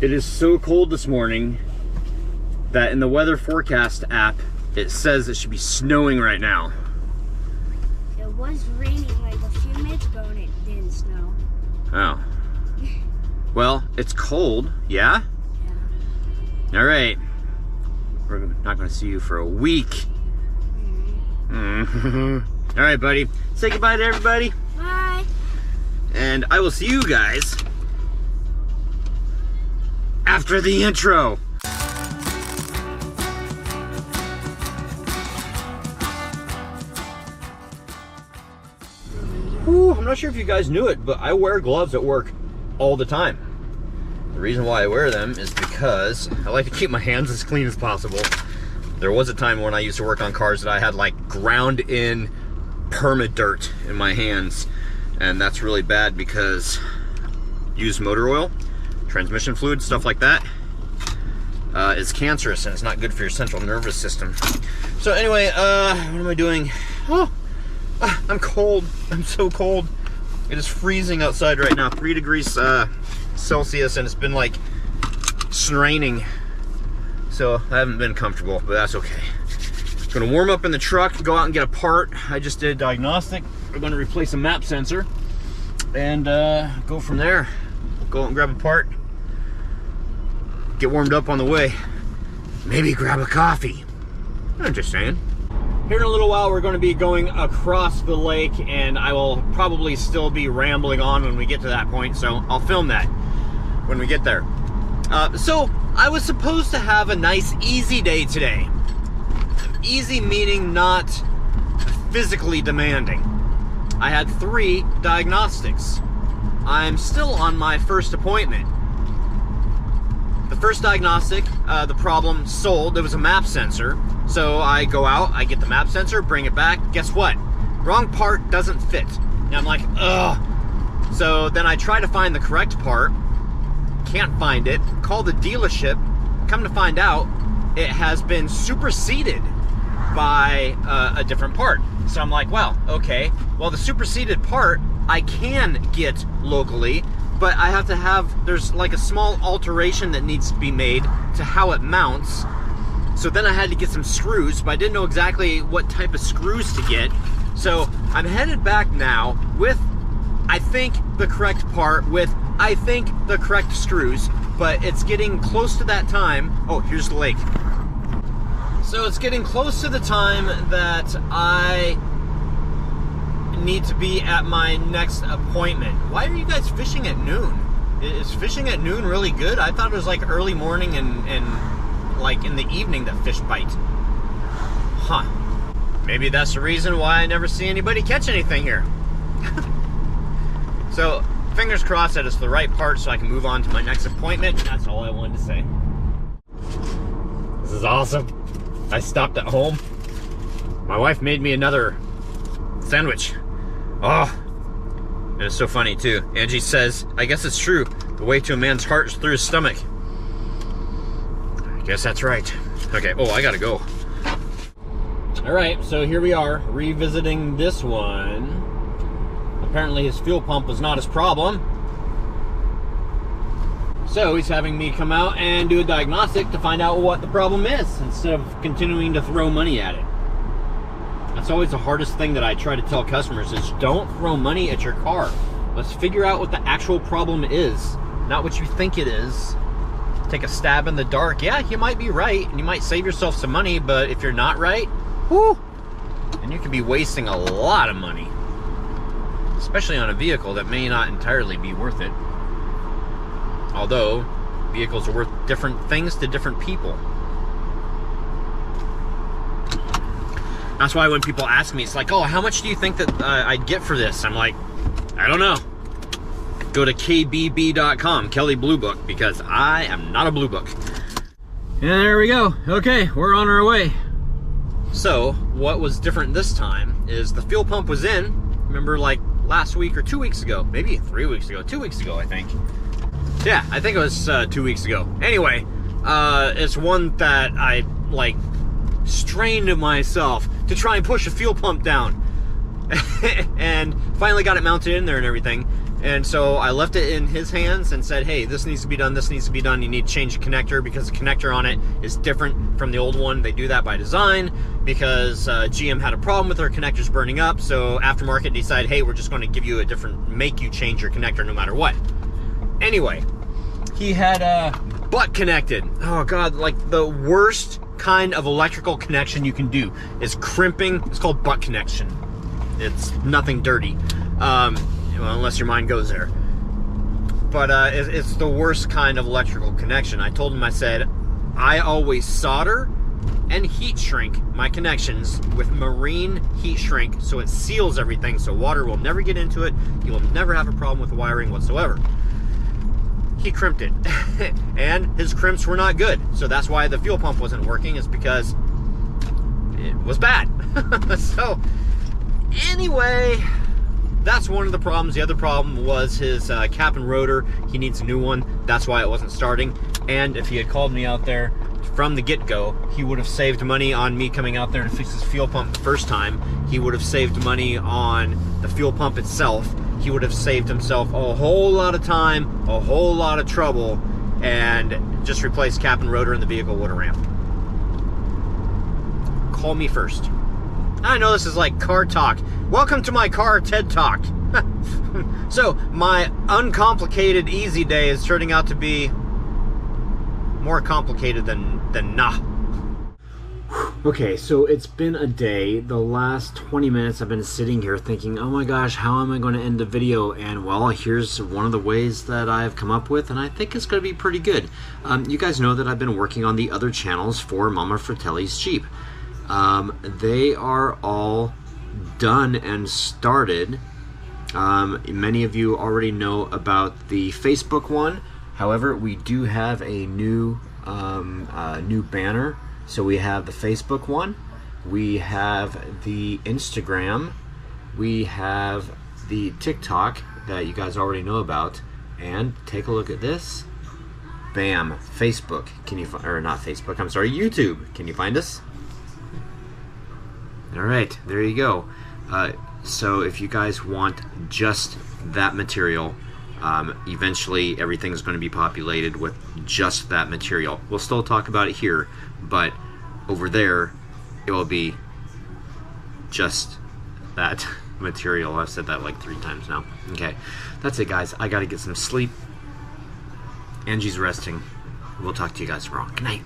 It is so cold this morning that in the weather forecast app, it says it should be snowing right now. It was raining like a few minutes ago and it didn't snow. Oh. Well, it's cold, yeah? Yeah. All right. We're not going to see you for a week. All right, buddy. Say goodbye to everybody. Bye. And I will see you guys after the intro. Ooh, I'm not sure if you guys knew it, but I wear gloves at work all the time. The reason why I wear them is because I like to keep my hands as clean as possible. There was a time when I used to work on cars that I had like ground in perma-dirt in my hands, and that's really bad because used motor oil, transmission fluid, stuff like that is cancerous and it's not good for your central nervous system. So anyway, what am I doing? Oh, I'm cold. I'm so cold. It is freezing outside right now, 3 degrees Celsius, and it's been like raining. So I haven't been comfortable, but that's okay. Gonna warm up in the truck, go out and get a part. I just did a diagnostic. We're gonna replace a map sensor and go from there. Go out and grab a part, get warmed up on the way. Maybe grab a coffee. I'm just saying. Here in a little while, we're going to be going across the lake, and I will probably still be rambling on when we get to that point, so I'll film that when we get there. So I was supposed to have a nice easy day today. Easy meaning not physically demanding. I had 3 diagnostics. I'm still on my first appointment. The first diagnostic, the problem solved. It was a map sensor. So I go out, I get the map sensor, bring it back. Guess what? Wrong part doesn't fit. And I'm like, ugh. So then I try to find the correct part. Can't find it. Call the dealership. Come to find out, it has been superseded by a different part. So I'm like, well, okay. Well, the superseded part I can get locally, but I have to have, there's like a small alteration that needs to be made to how it mounts. So then I had to get some screws, but I didn't know exactly what type of screws to get. So I'm headed back now with, I think, the correct part, with, I think, the correct screws, but it's getting close to that time. Oh, here's the lake. So it's getting close to the time that I need to be at my next appointment. Why are you guys fishing at noon? Is fishing at noon really good? I thought it was like early morning and like in the evening that fish bite. Huh. Maybe that's the reason why I never see anybody catch anything here. So, fingers crossed that it's the right part so I can move on to my next appointment. That's all I wanted to say. This is awesome. I stopped at home. My wife made me another sandwich. Oh, and it's so funny too. Angie says, I guess it's true. The way to a man's heart is through his stomach. I guess that's right. Okay, oh, I gotta go. All right, so here we are, revisiting this one. Apparently his fuel pump was not his problem. So he's having me come out and do a diagnostic to find out what the problem is, instead of continuing to throw money at it. That's always the hardest thing that I try to tell customers is don't throw money at your car. Let's figure out what the actual problem is, not what you think it is. Take a stab in the dark. Yeah, you might be right, and you might save yourself some money, but if you're not right, whoo, and you could be wasting a lot of money, especially on a vehicle that may not entirely be worth it. Although, vehicles are worth different things to different people. That's why when people ask me, it's like, oh, how much do you think that I'd get for this? I'm like, I don't know. Go to kbb.com, Kelly Blue Book, because I am not a blue book. And there we go. Okay, we're on our way. So, what was different this time is the fuel pump was in. Remember, like last week or 2 weeks ago, maybe 3 weeks ago, 2 weeks ago, I think. Yeah, I think it was 2 weeks ago. Anyway, it's one that I like strained myself to try and push a fuel pump down. And finally got it mounted in there and everything. And so I left it in his hands and said, hey, this needs to be done, this needs to be done. You need to change the connector because the connector on it is different from the old one. They do that by design because GM had a problem with their connectors burning up. So aftermarket decided, hey, we're just going to give you a different, make you change your connector no matter what. Anyway, he had butt connected. Oh God, like the worst kind of electrical connection you can do is crimping. It's called butt connection. It's nothing dirty. Well, unless your mind goes there. But it's the worst kind of electrical connection. I told him, I said, I always solder and heat shrink my connections with marine heat shrink so it seals everything so water will never get into it. You will never have a problem with the wiring whatsoever. He crimped it. And his crimps were not good. So that's why the fuel pump wasn't working, is because it was bad. So anyway, that's one of the problems. The other problem was his cap and rotor. He needs a new one. That's why it wasn't starting. And if he had called me out there from the get-go, he would have saved money on me coming out there to fix his fuel pump the first time. He would have saved money on the fuel pump itself. He would have saved himself a whole lot of time, a whole lot of trouble, and just replaced cap and rotor and the vehicle would have ran. Call me first. I know this is like car talk. Welcome to my car TED Talk. So, my uncomplicated easy day is turning out to be more complicated than nah. Okay, so it's been a day. The last 20 minutes I've been sitting here thinking, oh my gosh, how am I going to end the video? And well, here's one of the ways that I've come up with, and I think it's going to be pretty good. You guys know that I've been working on the other channels for Mama Fratelli's Jeep. They are all done and started. Many of you already know about the Facebook one. However, we do have a new banner. So we have the Facebook one, we have the Instagram, we have the TikTok that you guys already know about, and take a look at this. Bam, Facebook. Can you or not Facebook? I'm sorry, YouTube. Can you find us? All right, there you go. So if you guys want just that material, eventually everything's going to be populated with just that material. We'll still talk about it here, but over there it will be just that material. I've said that like 3 times now. Okay, that's it guys. I gotta get some sleep. Angie's resting. We'll talk to you guys tomorrow. Good night.